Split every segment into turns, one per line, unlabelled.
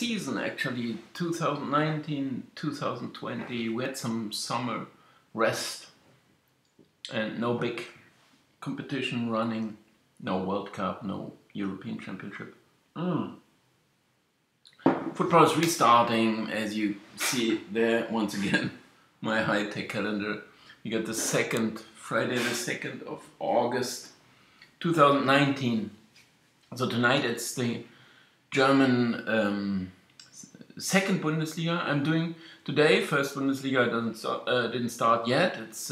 season, actually 2019-2020, we had some summer rest and no big competition running, no World Cup, no European Championship. Football is restarting, as you see there once again, my high-tech calendar. You got the Friday the 2nd of August 2019. So tonight it's the German second Bundesliga I'm doing today. First Bundesliga didn't start yet. It's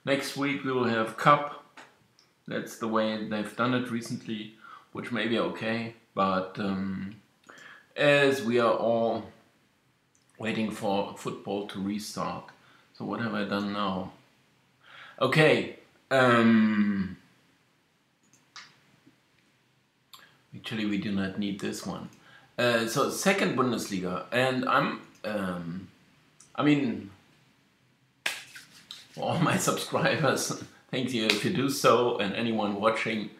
next week we will have Cup. That's the way they've done it recently, which may be okay. But as we are all waiting for football to restart. So what have I done now? Okay. Actually, we do not need this one. So second Bundesliga, and all my subscribers, thank you if you do so, and anyone watching,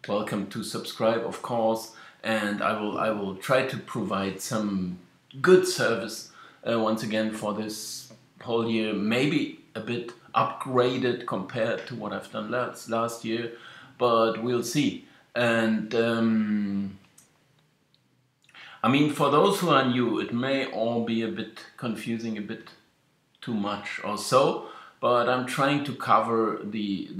welcome to subscribe, of course. And I will try to provide some good service once again for this whole year, maybe a bit upgraded compared to what I've done last year, but we'll see. And for those who are new, it may all be a bit confusing, a bit too much or so, but I'm trying to cover the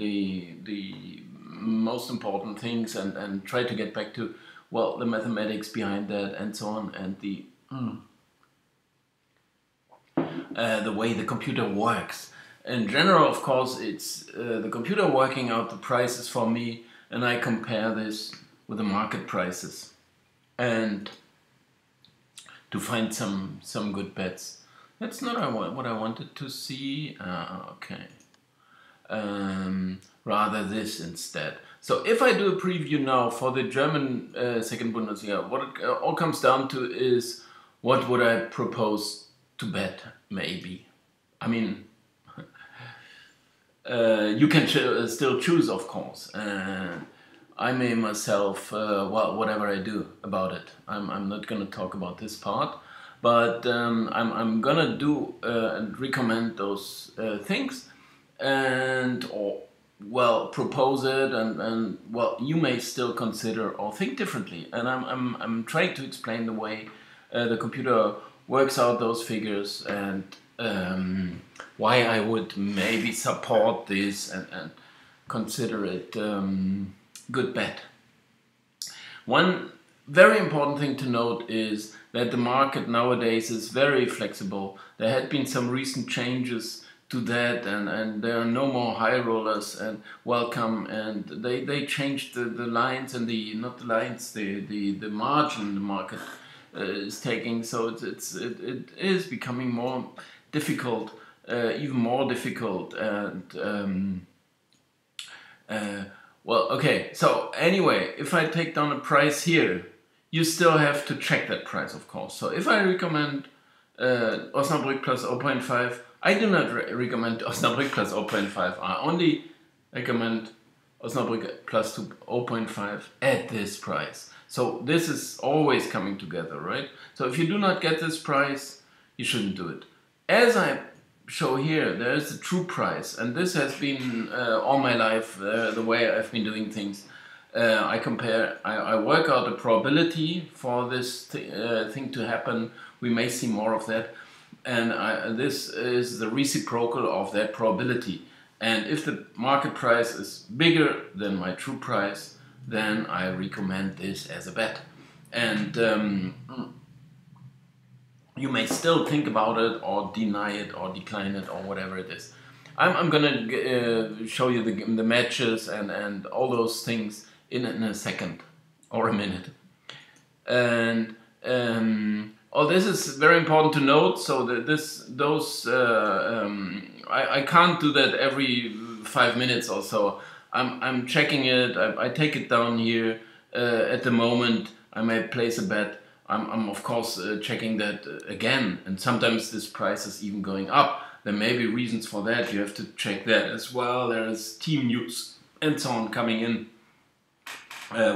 most important things and try to get back to, well, the mathematics behind that and so on, and the way the computer works. In general, of course, it's the computer working out the prices for me, and I compare this with the market prices and to find some good bets. That's not what I wanted to see. Okay. Rather this instead. So if I do a preview now for the German second Bundesliga, what it all comes down to is what would I propose to bet, maybe. You can still choose, of course. I may myself, whatever I do about it. I'm not going to talk about this part, but I'm going to do and recommend those things or propose it and you may still consider or think differently. And I'm trying to explain the way the computer works out those figures and why I would maybe support this and consider it good bet. One very important thing to note is that the market nowadays is very flexible. There had been some recent changes to that, and there are no more high rollers and welcome, and they changed the lines and the margin the market is taking, so it is becoming more difficult, even more difficult, and okay, so anyway, if I take down a price here, you still have to check that price, of course. So if I recommend Osnabrück plus 0.5, I do not recommend Osnabrück plus 0.5. I only recommend Osnabrück plus 0.5 at this price. So this is always coming together, right? So if you do not get this price, you shouldn't do it. As I show here, there is a true price, and this has been all my life the way I've been doing things. I work out a probability for this thing to happen. We may see more of that, and this is the reciprocal of that probability. And if the market price is bigger than my true price, then I recommend this as a bet. And you may still think about it or deny it or decline it or whatever it is. I'm gonna show you the matches and all those things in a second or a minute. And this is very important to note. So I can't do that every 5 minutes or so. I'm checking it. I take it down here. At the moment, I may place a bet. I'm of course checking that again, and sometimes this price is even going up. There may be reasons for that. You have to check that as well. There is team news and so on coming in,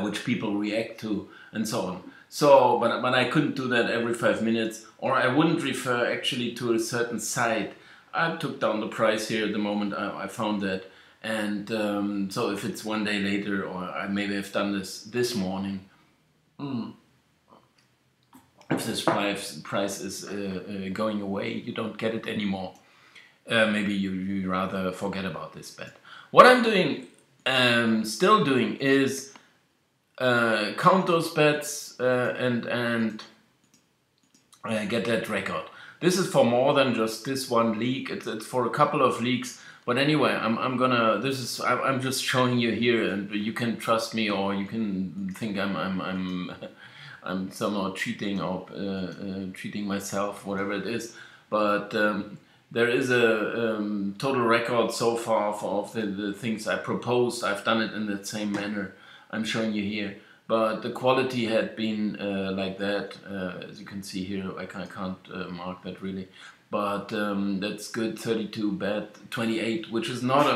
which people react to and so on. So, but I couldn't do that every 5 minutes, or I wouldn't refer actually to a certain site. I took down the price here the moment I found that, and so if it's one day later, or I maybe have done this morning, if this price is going away, you don't get it anymore. Maybe you rather forget about this bet. What I'm doing, still doing, is count those bets and get that record. This is for more than just this one league. It's for a couple of leagues. But anyway, I'm just showing you here, and you can trust me, or you can think I'm somehow cheating, or cheating myself, whatever it is. But there is a total record so far of the things I proposed. I've done it in the same manner I'm showing you here, but the quality had been like that, as you can see here. I can't mark that really, but that's good. 32 bad, 28, which is not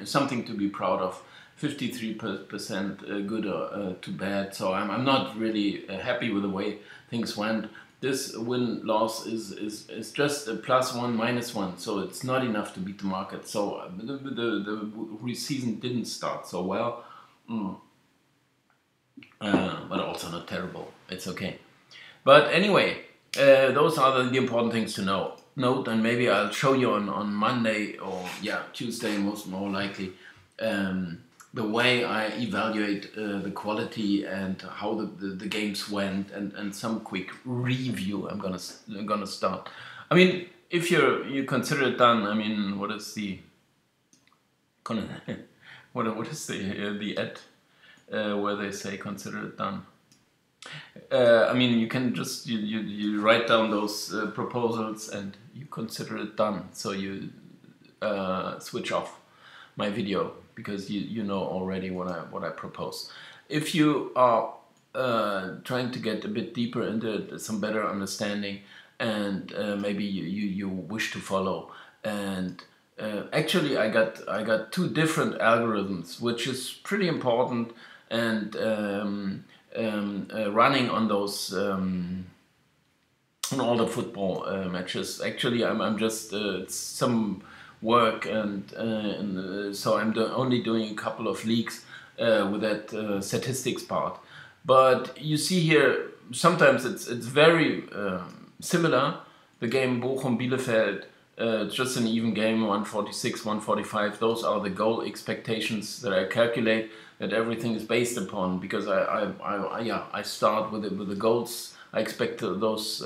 something to be proud of. 53% good to bad, so I'm not really happy with the way things went. This win-loss is just a +1, -1, so it's not enough to beat the market. So the season didn't start so well. But also not terrible. It's okay. But anyway, those are the important things to note, and maybe I'll show you on Monday, or Tuesday, more likely, the way I evaluate the quality and how the games went, and some quick review. I'm gonna start. I mean, if you consider it done, I mean, what is the what is the ad where they say consider it done? I mean, you can just you write down those proposals and you consider it done. So you switch off my video, because you know already what I propose. If you are trying to get a bit deeper into it, some better understanding, and maybe you wish to follow, and actually I got two different algorithms, which is pretty important, and running on those on all the football matches. Actually, I'm just it's some work, and so I'm only doing a couple of leagues with that statistics part. But you see here, sometimes it's very similar. The game Bochum-Bielefeld, just an even game, 146, 145. Those are the goal expectations that I calculate, that everything is based upon, because I start with the goals I expect those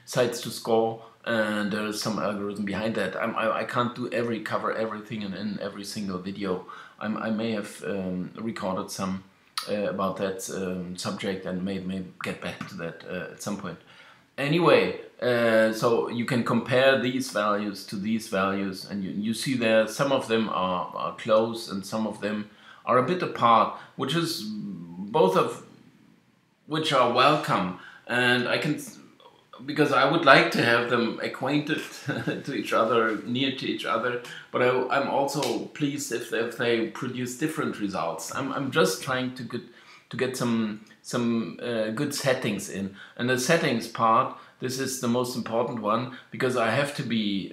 sites to score, and there's some algorithm behind that. I can't cover everything in every single video. I may have recorded some about that subject, and may get back to that at some point. Anyway, so you can compare these values to these values, and you see there some of them are close and some of them are a bit apart, which is both of which are welcome, and I can, because I would like to have them acquainted to each other, near to each other, but I'm also pleased if they produce different results. I'm just trying to get some good settings in, and the settings part, this is the most important one, because I have to be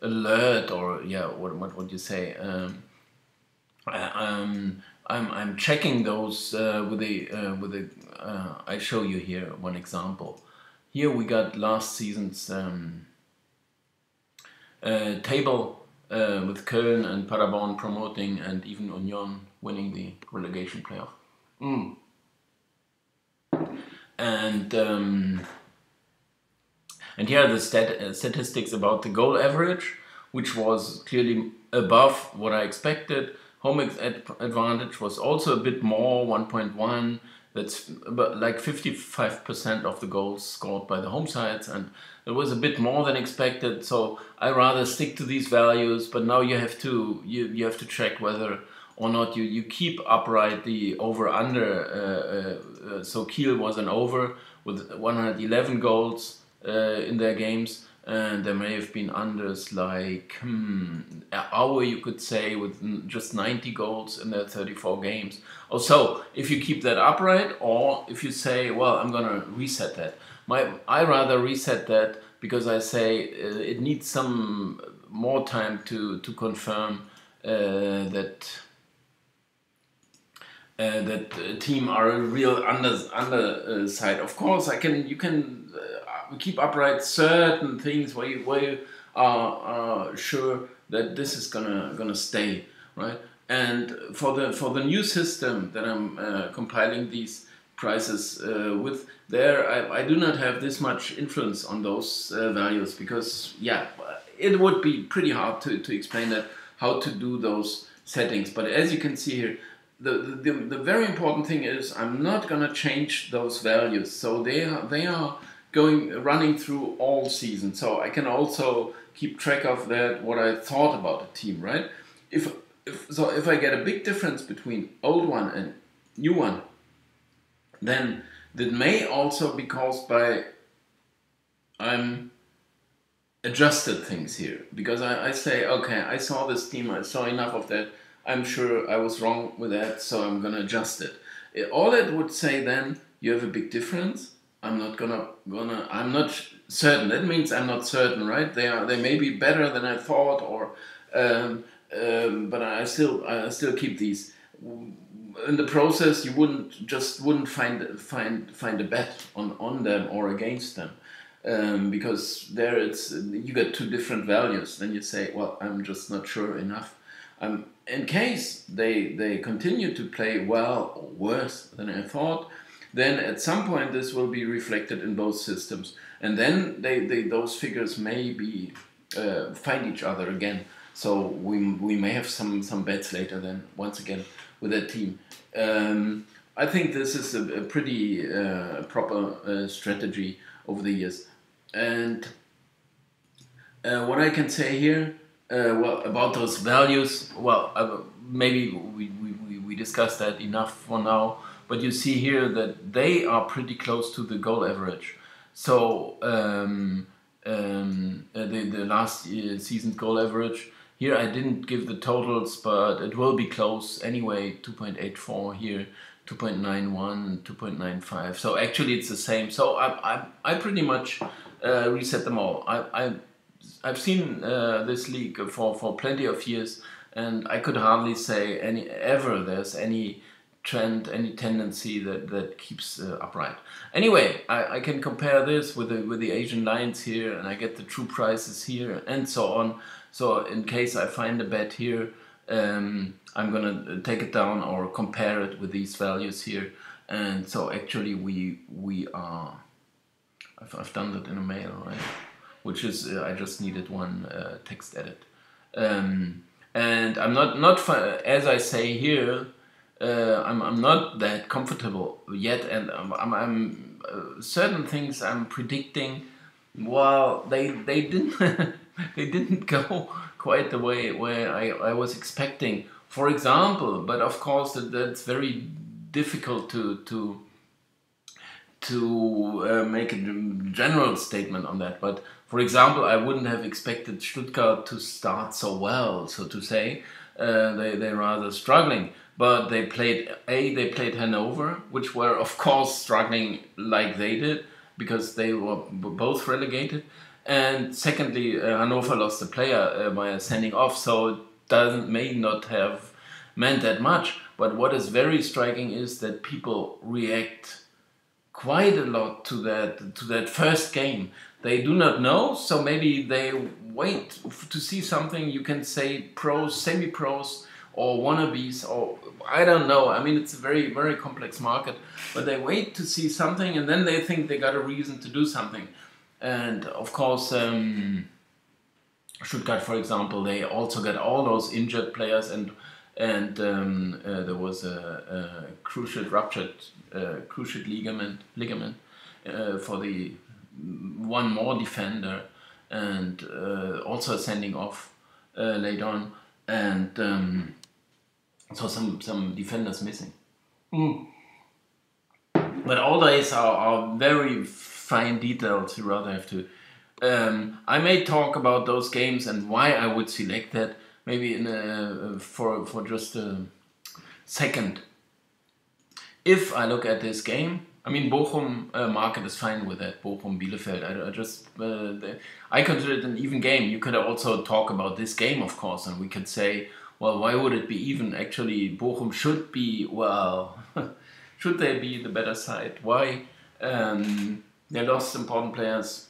alert, or what would you say? I'm checking those with the I show you here one example. Here we got last season's table with Köln and Paderborn promoting, and even Union winning the relegation playoff. And here are the statistics about the goal average, which was clearly above what I expected. Home advantage was also a bit more, 1.1. That's about like 55% of the goals scored by the home sides, and it was a bit more than expected. So I rather stick to these values. But now you have to check whether or not you keep upright the over/under. So Kiel was an over with 111 goals in their games. and there may have been unders like Aue, you could say, with just 90 goals in their 34 games. Or so, if you keep that upright, or if you say, well, I'm gonna reset that. I rather reset that because I say it needs some more time to confirm that team are a real underside. Of course, you can keep upright certain things where you are sure that this is gonna stay, right? And for the new system that I'm compiling these prices with, I do not have this much influence on those values, because yeah, it would be pretty hard to explain that, how to do those settings. But as you can see here, the very important thing is I'm not gonna change those values, so they are running through all seasons. So I can also keep track of that, what I thought about the team, right? If I get a big difference between old one and new one, then that may also be caused by I'm adjusted things here, because I say, okay, I saw this team, I saw enough of that, I'm sure I was wrong with that, so I'm gonna adjust it. All it would say then, you have a big difference. I'm not certain. That means I'm not certain, right? They may be better than I thought, or but I still keep these. In the process, you wouldn't find a bet on them or against them, because there you get two different values. Then you say, well, I'm just not sure enough. In case they continue to play well or worse than I thought, then at some point this will be reflected in both systems, and then those figures may be find each other again. So we may have some bets later then, once again, with that team. I think this is a pretty proper strategy over the years. And what I can say here, well, about those values, well, maybe we discussed that enough for now, but you see here that they are pretty close to the goal average. So the last season's goal average, here I didn't give the totals, but it will be close anyway. 2.84 here, 2.91, 2.95. So actually it's the same. So I pretty much reset them all. I've seen this league for plenty of years, and I could hardly say there's any trend, any tendency that keeps upright. Anyway, I can compare this with the Asian lines here, and I get the true prices here, and so on. So in case I find a bet here, I'm gonna take it down or compare it with these values here. And so actually we are. I've done that in a mail, right? Which is I just needed one text edit, and I'm not as I say here. I'm not that comfortable yet, and I'm certain things I'm predicting. Well, they didn't they didn't go quite the way where I was expecting. For example, but of course that's very difficult to make a general statement on that. But for example, I wouldn't have expected Stuttgart to start so well, so to say. They're rather struggling. But they played Hanover, which were of course struggling like they did, because they were both relegated. And secondly, Hanover lost a player by sending off, so it may not have meant that much. But what is very striking is that people react quite a lot to that first game. They do not know, so maybe they wait to see something. You can say pros, semi-pros, or wannabes, or I don't know. I mean, it's a very, very complex market, but they wait to see something, and then they think they got a reason to do something. And of course, Stuttgart, for example, they also got all those injured players, and there was a ruptured cruciate ligament for the one more defender, and also a sending off later on, and so some defenders missing. But all these are very fine details. You rather have to I may talk about those games and why I would select that maybe in for just a second. If I look at this game, I mean Bochum market is fine with that. Bochum Bielefeld. I consider it an even game. You could also talk about this game, of course, and we could say, well, why would it be even? Actually, Bochum should be well. Should they be the better side? Why? They lost important players,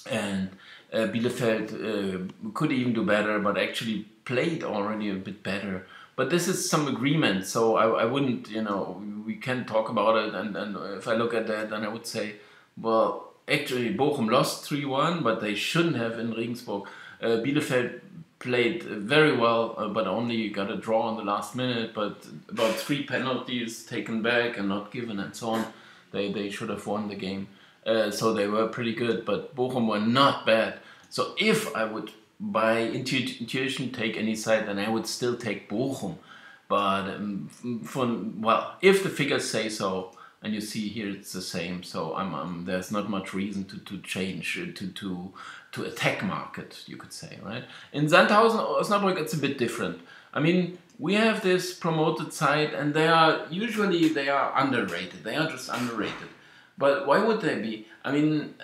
and Bielefeld could even do better, but actually played already a bit better. But this is some agreement, so I wouldn't, we can talk about it, and if I look at that, then I would say, well, actually Bochum lost 3-1, but they shouldn't have in Regensburg. Bielefeld played very well, but only got a draw in the last minute, but about 3 penalties taken back and not given and so on. They should have won the game. So they were pretty good, but Bochum were not bad. So if I would, by intuition, take any side, then I would still take Bochum. But if the figures say so, and you see here it's the same, so there's not much reason to change to attack market, you could say, right? In Sandhausen, Osnabrück, it's a bit different. I mean, we have this promoted side, and they are underrated. They are just underrated. But why would they be? I mean,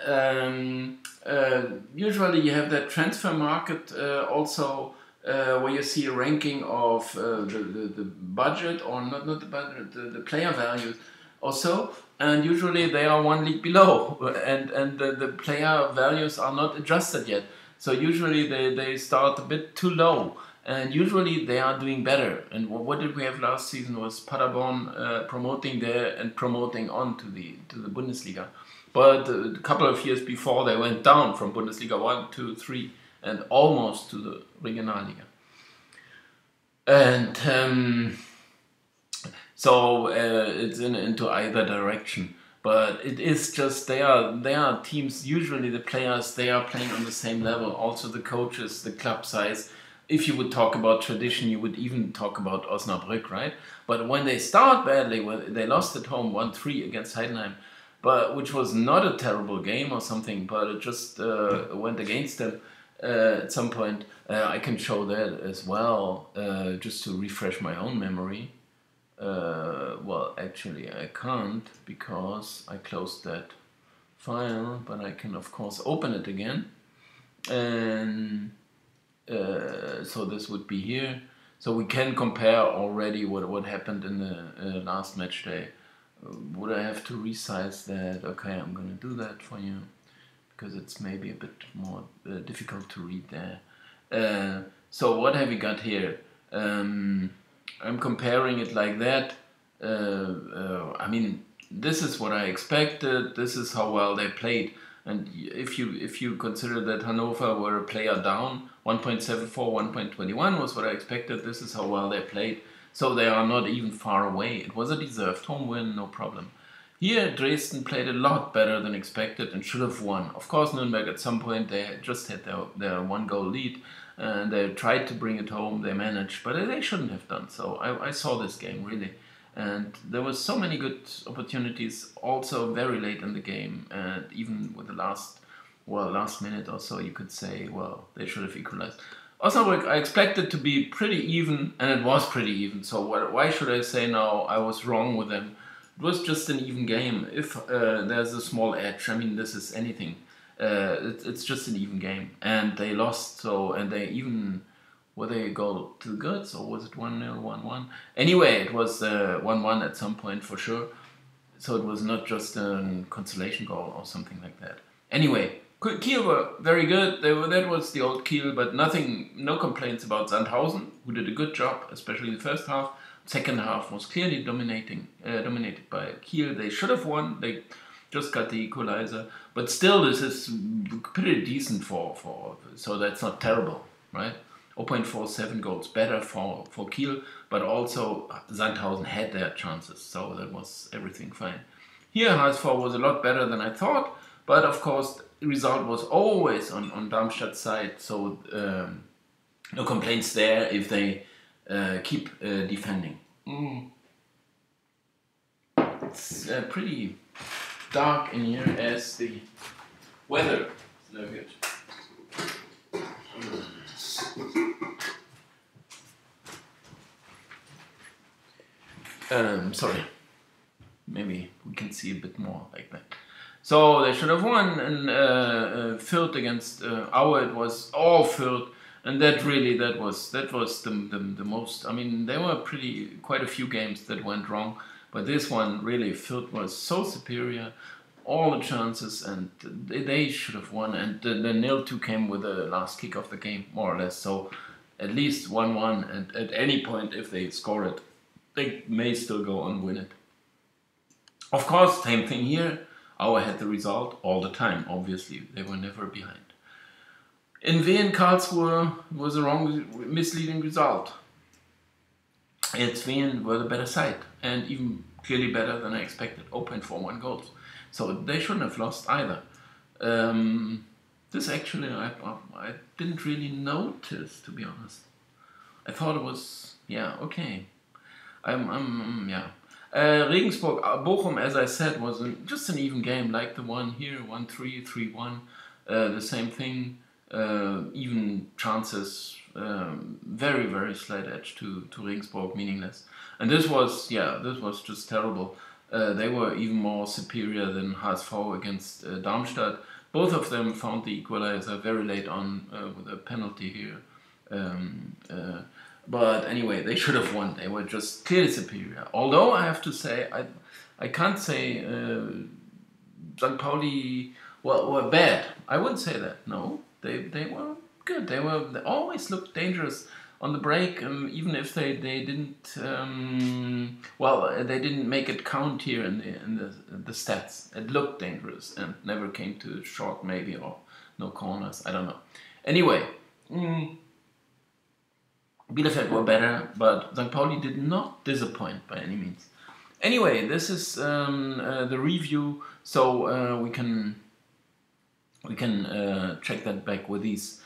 usually you have that transfer market also where you see a ranking of the budget, or not the budget, the player values also, and usually they are one league below, and the player values are not adjusted yet. So usually they start a bit too low. And usually they are doing better. And what did we have last season was Paderborn promoting there and promoting on to the Bundesliga. But a couple of years before they went down from Bundesliga 1, 2, 3 and almost to the Regionalliga. And so it's into either direction. But it is just they are teams. Usually the players, they are playing on the same level. Also the coaches, the club size. If you would talk about tradition, you would even talk about Osnabrück, right? But when they start badly, they lost at home 1-3 against Heidenheim, which was not a terrible game or something, but it just went against them at some point. I can show that as well, just to refresh my own memory. Well, actually, I can't because I closed that file, but I can, of course, open it again. And so this would be here. So we can compare already what happened in the last match day. Would I have to resize that? Okay, I'm going to do that for you because it's maybe a bit more difficult to read there. So what have we got here? I'm comparing it like that. I mean, this is what I expected. This is how well they played. And if you consider that Hannover were a player down, 1.74, 1.21 was what I expected. This is how well they played. So they are not even far away. It was a deserved home win, no problem. Here, Dresden played a lot better than expected and should have won. Of course, Nuremberg at some point, they just had their one-goal lead. And they tried to bring it home, they managed, but they shouldn't have done so. I saw this game, really. And there was so many good opportunities, also very late in the game, and even with the last minute or so, you could say, well, they should have equalized. Osnabrück, I expected to be pretty even, and it was pretty even. So why should I say now I was wrong with them? It was just an even game. If there's a small edge, I mean, this is anything. It's just an even game, and they lost. So and they even. Were they go to the goods, or was it 1-0, 1-1? Anyway, it was 1-1 at some point for sure. So it was not just a consolation goal or something like that. Anyway, Kiel were very good. That was the old Kiel, but no complaints about Sandhausen, who did a good job, especially in the first half. Second half was clearly dominated by Kiel. They should have won. They just got the equalizer, but still, this is pretty decent so that's not terrible, right? 0.47 goals better for Kiel, but also Sandhausen had their chances, so that was everything fine. Here, HSV was a lot better than I thought, but of course, the result was always on Darmstadt's side, so no complaints there if they keep defending. It's pretty dark in here as the weather No good. Sorry. Maybe we can see a bit more like that. So they should have won, and Fürth against Aue, it was all Fürth, and that was the most. I mean, there were quite a few games that went wrong, but this one really, Fürth was so superior, all the chances, and they should have won. And the 0-2 came with the last kick of the game, more or less. So at least 1-1, and at any point, if they score it, they may still go on win it. Of course, same thing here. Aue had the result all the time, obviously. They were never behind. In Wien, Karlsruhe was a misleading result. Wien were the better side, and even clearly better than I expected. 0.41 goals. So they shouldn't have lost either. This actually, I didn't really notice, to be honest. I thought it was, yeah, okay. Yeah. Regensburg, Bochum, as I said, was just an even game, like the one here, 1-3, 3-1. The same thing, even chances, very, very slight edge to Regensburg, meaningless. And this was just terrible. They were even more superior than HSV against Darmstadt. Both of them found the equalizer very late on with a penalty here. But anyway, they should have won. They were just clearly superior. Although I have to say, I can't say St. Pauli were bad. I wouldn't say that. No, they were good. They always looked dangerous on the break, even if they didn't. They didn't make it count here in the stats. It looked dangerous and never came to short, maybe, or no corners. I don't know. Anyway. Bielefeld were better, but St. Pauli did not disappoint by any means. Anyway, this is the review, so we can check that back with these.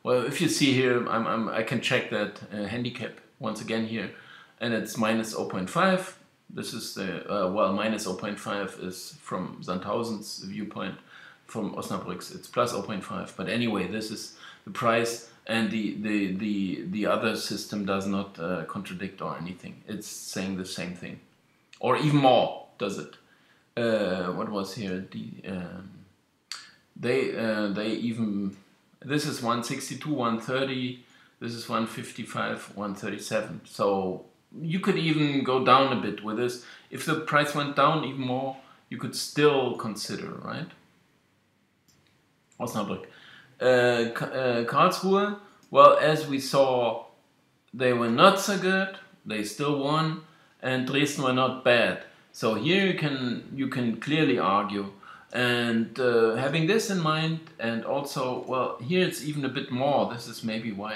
Well, if you see here, I can check that handicap once again here, and it's minus 0.5. This is the minus 0.5 is from Sandhausen's viewpoint. From Osnabrück's, it's plus 0.5. But anyway, this is the price, and the other system does not contradict or anything. It's saying the same thing, or even more, does it? What was here? They even, this is 162, 130. This is 155, 137. So you could even go down a bit with this. If the price went down even more, you could still consider, right? Osnabrück. Karlsruhe, well, as we saw, they were not so good. They still won, and Dresden were not bad. So here you can clearly argue. And having this in mind, and also, well, here it's even a bit more. This is maybe why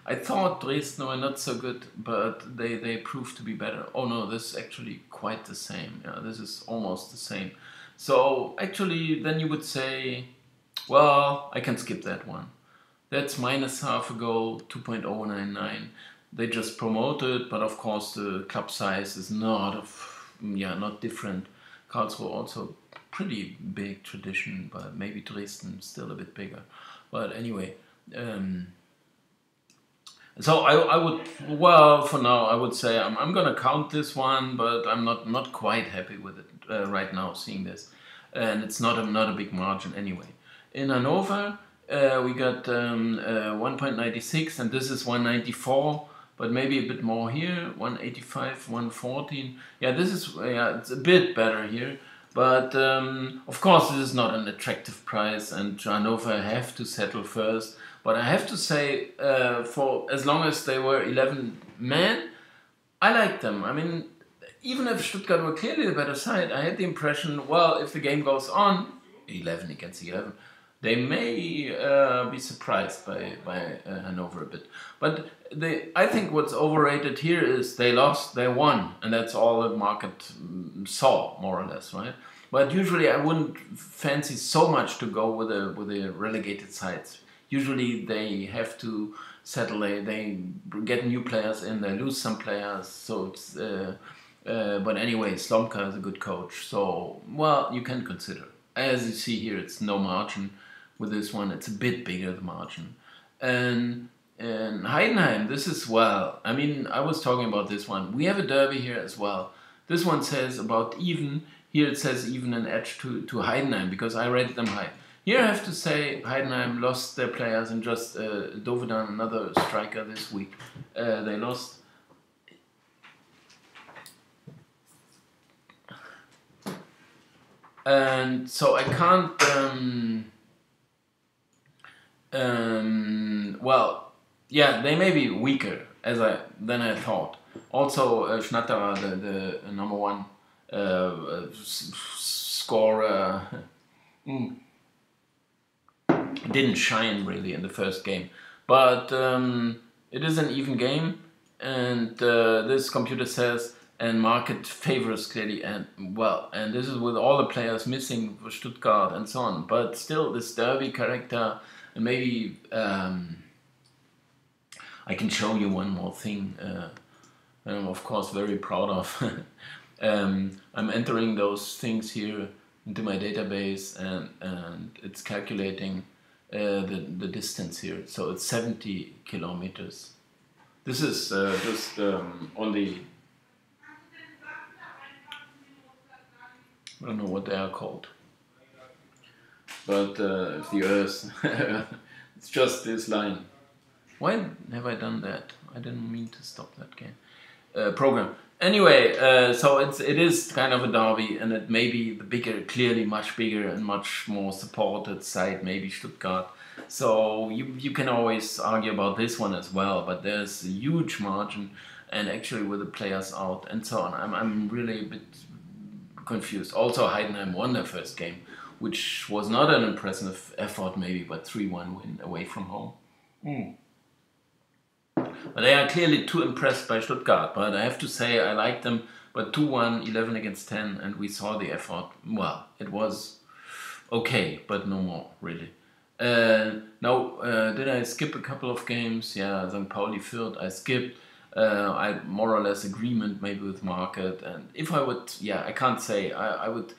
I thought Dresden were not so good, but they proved to be better. Oh no, this is actually quite the same. Yeah, this is almost the same. So actually, then you would say, well, I can skip that one. That's minus half a goal, 2.099. They just promoted, but of course the club size is not different. Karlsruhe also pretty big tradition, but maybe Dresden still a bit bigger. But anyway, so I would, well, for now I would say I'm gonna count this one, but I'm not quite happy with it right now, seeing this, and it's not a big margin anyway. In Hanover, we got 1.96, and this is 194, but maybe a bit more here, 185, 114. Yeah, this is, it's a bit better here, but of course this is not an attractive price, and Hanover have to settle first. But I have to say, for as long as they were 11 men, I liked them. I mean, even if Stuttgart were clearly the better side, I had the impression, well, if the game goes on, 11 against 11, they may be surprised by Hanover a bit. But I think what's overrated here is they lost, they won, and that's all the market saw, more or less, right? But usually I wouldn't fancy so much to go with the relegated sides. Usually they have to settle, they get new players in, they lose some players, so it's... but anyway, Slomka is a good coach, so, well, you can consider. as you see here, it's no margin. With this one, it's a bit bigger, the margin. And Heidenheim, this is, well, I mean, I was talking about this one. We have a derby here as well. This one says about even. Here it says even an edge to Heidenheim, because I rated them high. Here I have to say Heidenheim lost their players, and just Dovedan, another striker this week. They lost. And so I can't, well, yeah, they may be weaker than I thought. Also, Schnatter, the number one scorer, didn't shine really in the first game. But it is an even game, and this computer says, and market favors clearly, and well, and this is with all the players missing for Stuttgart and so on. But still, this derby character, and maybe I can show you one more thing. I'm of course very proud of. I'm entering those things here into my database, and it's calculating the distance here. So it's 70 kilometers. This is just on the, I don't know what they are called, but the Earth, it's just this line. Why have I done that? I didn't mean to stop that game. Program. Anyway, so it is kind of a derby, and it may be the bigger, clearly much bigger and much more supported side, maybe Stuttgart. So you can always argue about this one as well, but there's a huge margin, and actually with the players out and so on, I'm really a bit confused. Also, Heidenheim won their first game, which was not an impressive effort maybe, but 3-1 win away from home. But they are clearly too impressed by Stuttgart. But I have to say I like them. But 2-1, 11 against 10, and we saw the effort. Well, it was okay, but no more, really. Now, did I skip a couple of games? Yeah, St. Pauli Fürth, I skipped. I more or less agreement maybe with market. And if I would, yeah, I can't say. I would,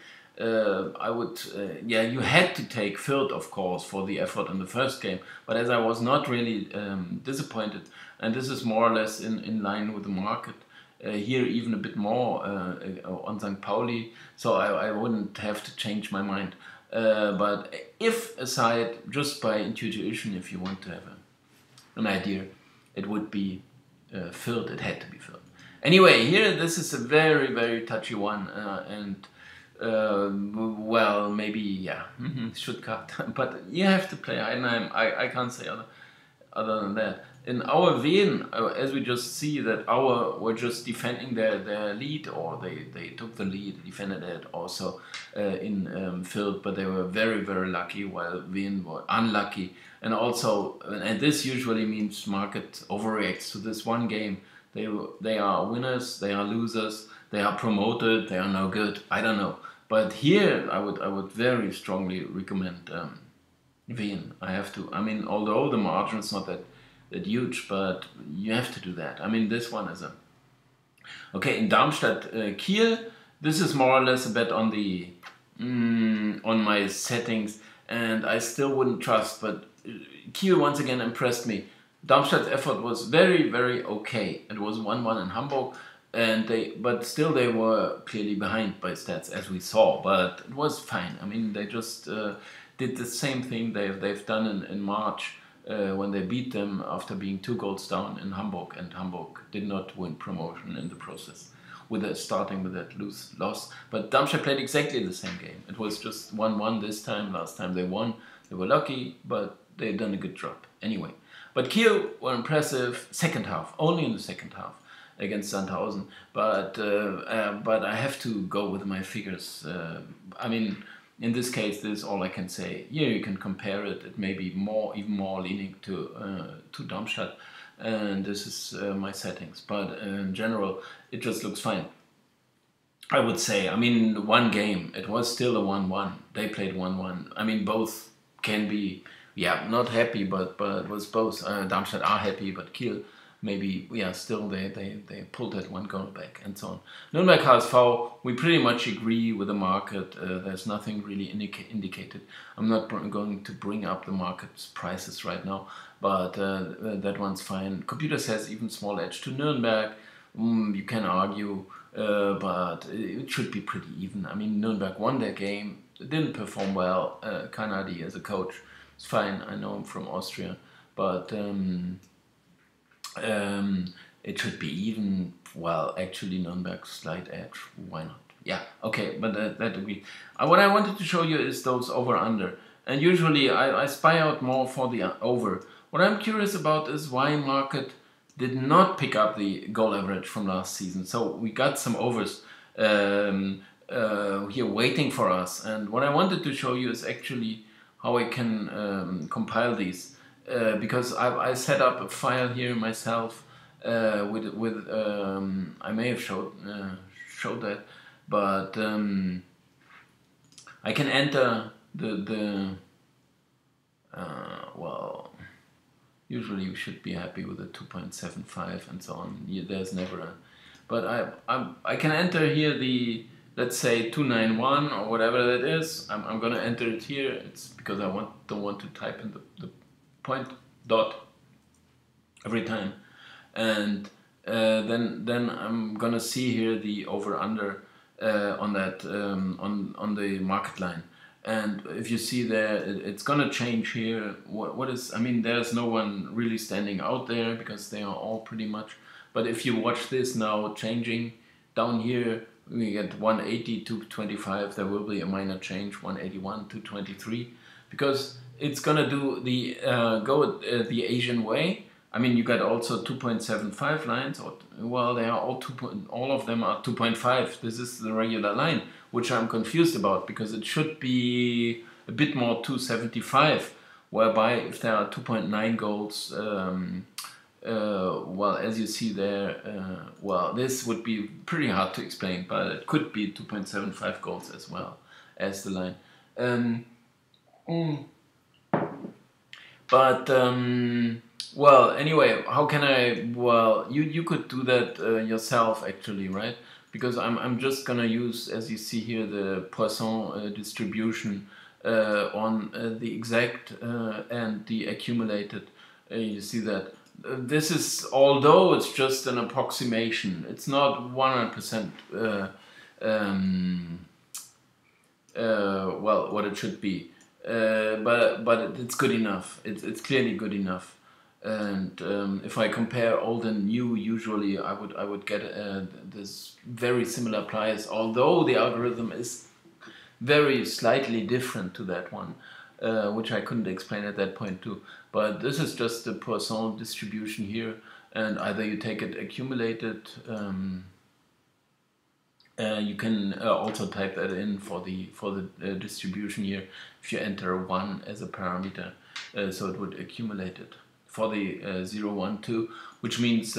yeah, you had to take Fürth, of course, for the effort in the first game. But as I was not really disappointed, and this is more or less in line with the market, here even a bit more on St. Pauli, so I wouldn't have to change my mind. But if aside, just by intuition, if you want to have an idea, it would be Fürth, it had to be Fürth. Anyway, here this is a very, very touchy one, and well, maybe, yeah, Stuttgart, but you have to play Heidenheim. I can't say other than that. In our Wien, as we just see that our were just defending their lead, or they took the lead, defended it also in Fürth, but they were very, very lucky, while Wien were unlucky. And also, and this usually means market overreacts to this one game. They are winners, they are losers, they are promoted, they are no good, I don't know. But here, I would very strongly recommend Wien. I have to. I mean, although the margin is not that huge, but you have to do that. I mean, this one is a okay. In Darmstadt, Kiel. This is more or less a bet on the on my settings, and I still wouldn't trust. But Kiel once again impressed me. Darmstadt's effort was very, very okay. It was 1-1 in Hamburg. But still they were clearly behind by stats, as we saw. But it was fine. I mean, they just did the same thing they've done in March when they beat them after being 2 goals down in Hamburg, and Hamburg did not win promotion in the process, starting with that loss. But Darmstadt played exactly the same game. It was just 1-1 this time. Last time they won. They were lucky, but they done a good job anyway. But Kiel were impressive second half, only in the second half, against Sandhausen, but I have to go with my figures. I mean, in this case, this is all I can say. Here you can compare it. It may be even more leaning to Darmstadt, and this is my settings. But in general, it just looks fine. I would say. I mean, one game, it was still a 1-1. They played 1-1. I mean, both can be, yeah, not happy, but it was both. Darmstadt are happy, but Kiel maybe, yeah, still they pulled that one goal back and so on. Nürnberg HSV, we pretty much agree with the market. There's nothing really indicated. I'm not going to bring up the market's prices right now, but that one's fine. Computer says even small edge to Nürnberg. You can argue, but it should be pretty even. I mean, Nürnberg won their game, didn't perform well. Kanadi as a coach, it's fine. I know him from Austria, but it should be even. Well, actually, Nürnberg slight edge. Why not? Yeah, okay, but that agree. What I wanted to show you is those over under, and usually I spy out more for the over. What I'm curious about is why market did not pick up the goal average from last season. So we got some overs here waiting for us, and what I wanted to show you is actually how I can compile these. Because I set up a file here myself with I may have showed that, but I can enter the well, usually you should be happy with a 2.75 and so on. There's never a, but I can enter here the, let's say 291 or whatever that is. I'm gonna enter it here. It's because I don't want to type in the point dot every time, and then I'm gonna see here the over under on that on the market line, and if you see there, it's gonna change here. What is, I mean, there's no one really standing out there because they are all pretty much, but if you watch this now changing down here, we get 180 to 25. There will be a minor change, 181 to 23, because it's gonna do the the Asian way. I mean, you got also 2.75 lines, or well, they are all of them are 2.5. This is the regular line, which I'm confused about because it should be a bit more 275. Whereby if there are 2.9 goals, well, as you see there, well, this would be pretty hard to explain, but it could be 2.75 goals as well as the line. But well, anyway, how can I? Well, you could do that yourself actually, right? Because I'm just gonna use, as you see here, the Poisson distribution on the exact and the accumulated. You see that this is, although it's just an approximation, it's not 100% well what it should be. But it's good enough. It's clearly good enough. And if I compare old and new, usually I would get this very similar price, although the algorithm is very slightly different to that one, which I couldn't explain at that point too. But this is just the Poisson distribution here, and either you take it accumulated. You can also type that in for the distribution here if you enter 1 as a parameter, so it would accumulate it for the 0, 1, 2, which means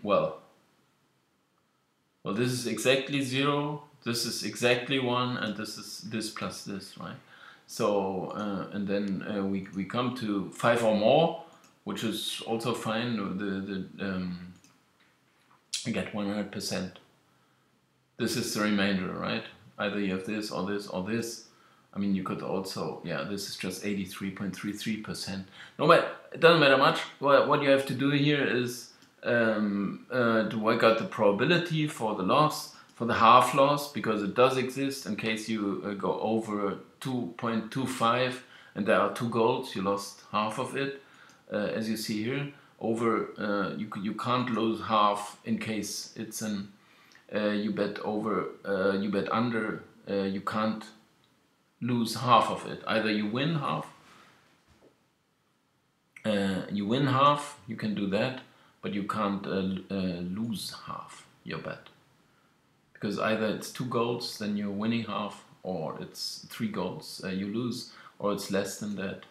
well, this is exactly 0, this is exactly 1, and this is this plus this, right? So and then we come to 5 or more, which is also fine. We get 100%. This is the remainder, right? Either you have this or this or this. I mean, you could also, yeah, this is just 83.33%. No, but it doesn't matter much. What you have to do here is to work out the probability for the loss, for the half loss, because it does exist in case you go over 2.25 and there are 2 goals, you lost half of it, as you see here. Over, you can't lose half in case it's an you bet over, you bet under, you can't lose half of it. Either you win half, you can do that, but you can't lose half your bet. Because either it's 2 goals, then you're winning half, or it's 3 goals, you lose, or it's less than that,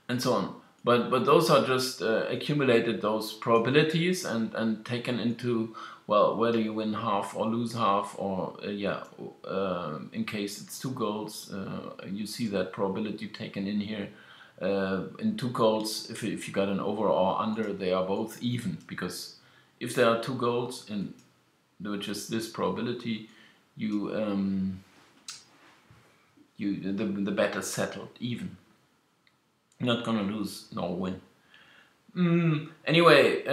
and so on. But those are just accumulated, those probabilities, and taken into, well, whether you win half or lose half, or in case it's 2 goals, you see that probability taken in here, In two goals, if you got an over or under, they are both even, because if there are two goals, in which is this probability, the bet is settled even. You're not gonna lose nor win. Anyway,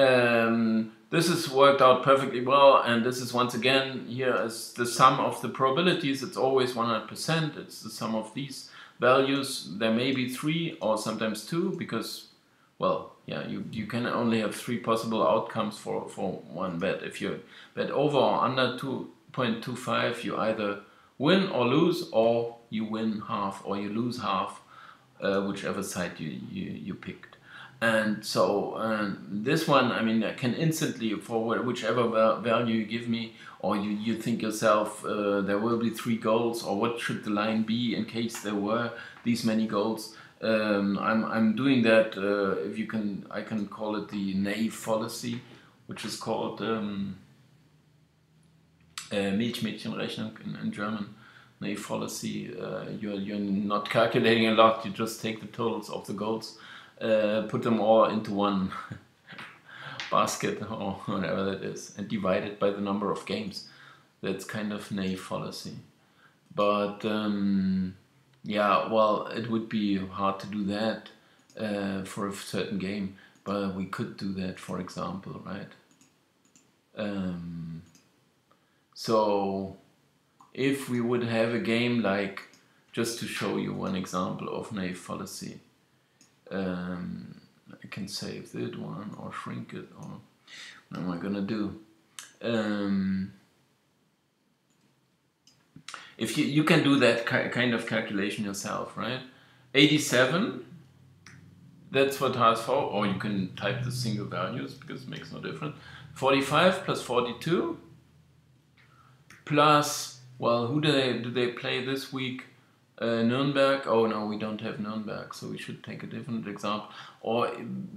this has worked out perfectly well, and this is once again here as the sum of the probabilities. It's always 100%. It's the sum of these values. There may be 3 or sometimes 2, because, well, yeah, you can only have 3 possible outcomes for one bet. If you bet over or under 2.25, you either win or lose, or you win half or you lose half, whichever side you picked. And so this one, I mean, I can instantly, for whichever value you give me, or you think yourself there will be 3 goals, or what should the line be in case there were these many goals. I'm doing that. If you can, I can call it the naive fallacy, which is called Milchmädchenrechnung in German. Naive fallacy. You're not calculating a lot. You just take the totals of the goals. Put them all into one basket or whatever that is, and divide it by the number of games. That's kind of naive fallacy. But yeah, well, it would be hard to do that for a certain game, but we could do that, for example, right? So if we would have a game like, just to show you one example of naive fallacy, I can save that one or shrink it, or what am I gonna do? If you can do that kind of calculation yourself, right? 87, that's what HSV, or you can type the single values because it makes no difference. 45 plus 42 plus, well, who do they play this week? Nuremberg. Oh no, we don't have Nuremberg, so we should take a different example. Or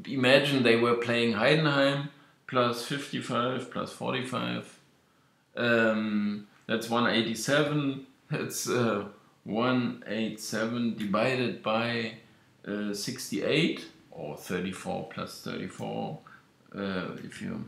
imagine they were playing Heidenheim, plus 55 plus 45. That's 187. That's 187 divided by 68, or 34 plus 34, if you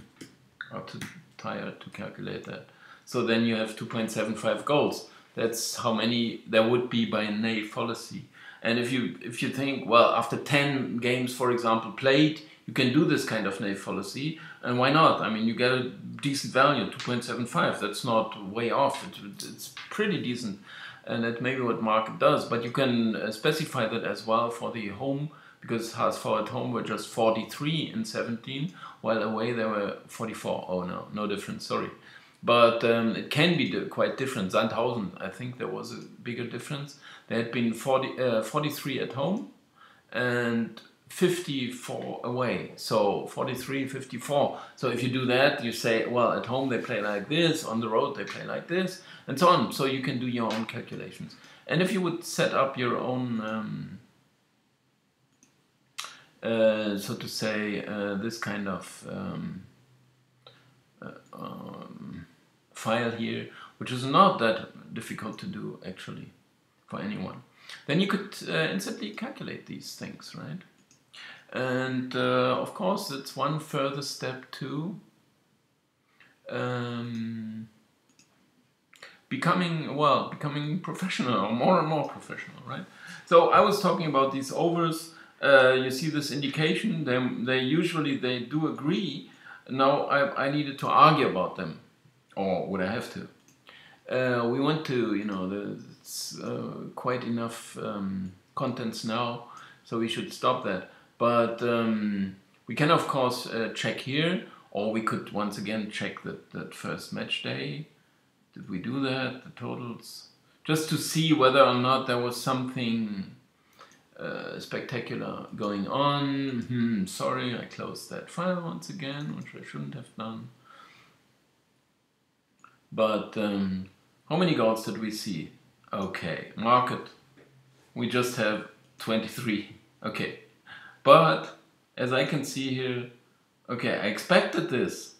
are too tired to calculate that. So then you have 2.75 goals. That's how many there would be by a naive fallacy. And if you think, well, after 10 games, for example, played, you can do this kind of naive fallacy, and why not? I mean, you get a decent value, 2.75. That's not way off. It's pretty decent, and that may be what market does. But you can specify that as well for the home, because HSV at home were just 43 in 17, while away they were 44. Oh no, no difference. Sorry. But it can be quite different. Sandhausen, I think there was a bigger difference. There had been 43 at home and 54 away. So 43, 54. So if you do that, you say, well, at home they play like this, on the road they play like this, and so on. So you can do your own calculations. And if you would set up your own, so to say, this kind of file here, which is not that difficult to do actually for anyone, then you could instantly calculate these things, right? And of course that's one further step to becoming professional, or more and more professional, right? So I was talking about these overs. You see this indication, they usually do agree. Now I needed to argue about them, or would I have to? We went to, it's quite enough contents now, so we should stop that. But we can of course check here, or we could once again check that first match day. Did we do that? The totals, just to see whether or not there was something spectacular going on. Sorry, I closed that file once again, which I shouldn't have done. But how many goals did we see? Okay, market. We just have 23. Okay, but as I can see here, okay, I expected this.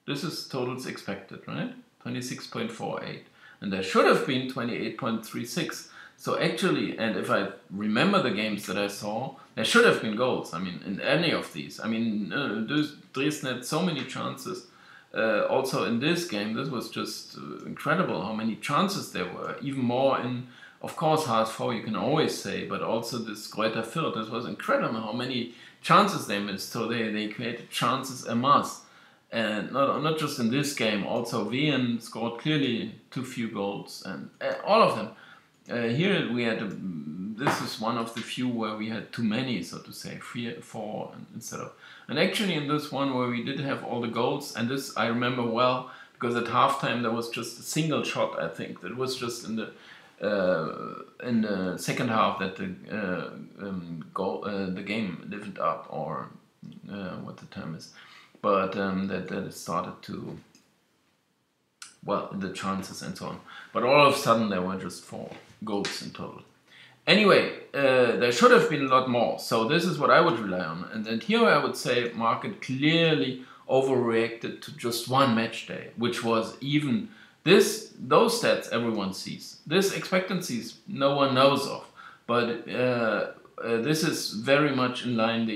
This is totals expected, right? 26.48. And there should have been 28.36. So actually, and if I remember the games that I saw, there should have been goals. I mean, in any of these. I mean, Dresden had so many chances. Also in this game, this was just incredible how many chances there were. Even more in, of course, HSV you can always say, but also this Greuther Fürth. This was incredible how many chances they missed. So they created chances en masse. And not just in this game, also Wien scored clearly too few goals, and all of them. Here we had, this is one of the few where we had too many, so to say, 3, 4 instead of. And actually in this one where we did have all the goals, and this I remember well, because at halftime there was just a single shot, I think, that was just in the second half that the game livened up, or what the term is. But that it started to, well, the chances and so on. But all of a sudden there were just 4 goals in total. Anyway, there should have been a lot more. So this is what I would rely on. And here I would say market clearly overreacted to just one match day, which was even those stats everyone sees. This expectancies no one knows of. But this is very much in line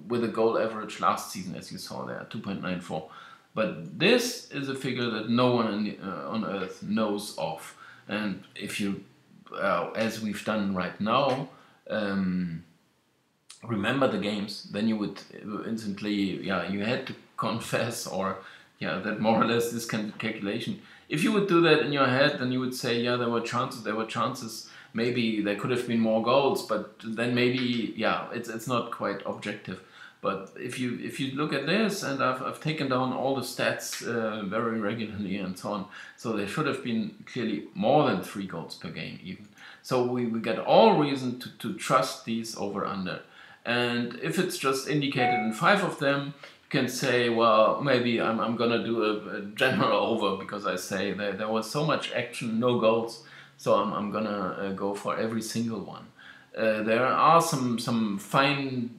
with the goal average last season, as you saw there, 2.94. But this is a figure that no one on earth knows of. And if you, as we've done right now, remember the games, then you would instantly, you had to confess, or that more or less this kind of calculation. If you would do that in your head, then you would say, there were chances. Maybe there could have been more goals, but then maybe, it's not quite objective. But if you look at this, and I've taken down all the stats very regularly and so on, so there should have been clearly more than 3 goals per game even. So we get all reason to trust these over-under. And if it's just indicated in 5 of them, you can say, well, maybe I'm gonna do a general over, because I say there was so much action, no goals, so I'm gonna go for every single one. There are some fine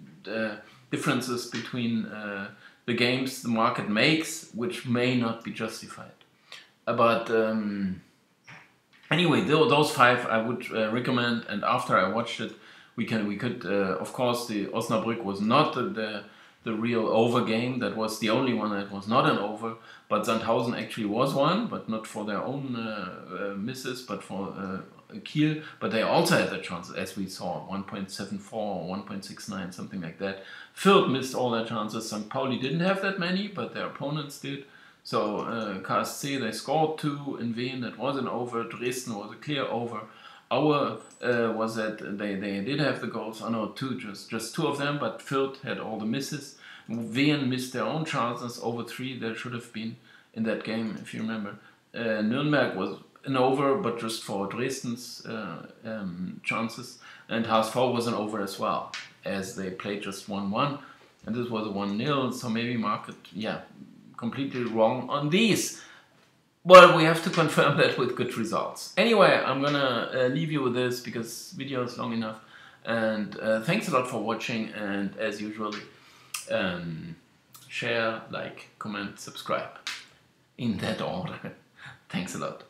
differences between the games the market makes, which may not be justified. But anyway, those 5 I would recommend. And after I watched it, we could of course, the Osnabrück was not the real over game. That was the only one that was not an over. But Sandhausen actually was one, but not for their own misses, but for Kiel. But they also had their chances, as we saw, 1.74 or 1.69, something like that. Fürth missed all their chances. St. Pauli didn't have that many, but their opponents did. So KSC, they scored 2 in Wien. That was an over. Dresden was a clear over. Aue was that they did have the goals. Oh no, 2, just 2 of them, but Fürth had all the misses. Wien missed their own chances, over 3 there should have been in that game, if you remember. Nürnberg was an over, but just for Dresden's chances. And HSV was an over as well, as they played just 1-1. And this was a 1-0, so maybe market, completely wrong on these. Well, we have to confirm that with good results. Anyway, I'm gonna leave you with this, because video is long enough. And thanks a lot for watching, and as usual, share, like, comment, subscribe. In that order. Thanks a lot.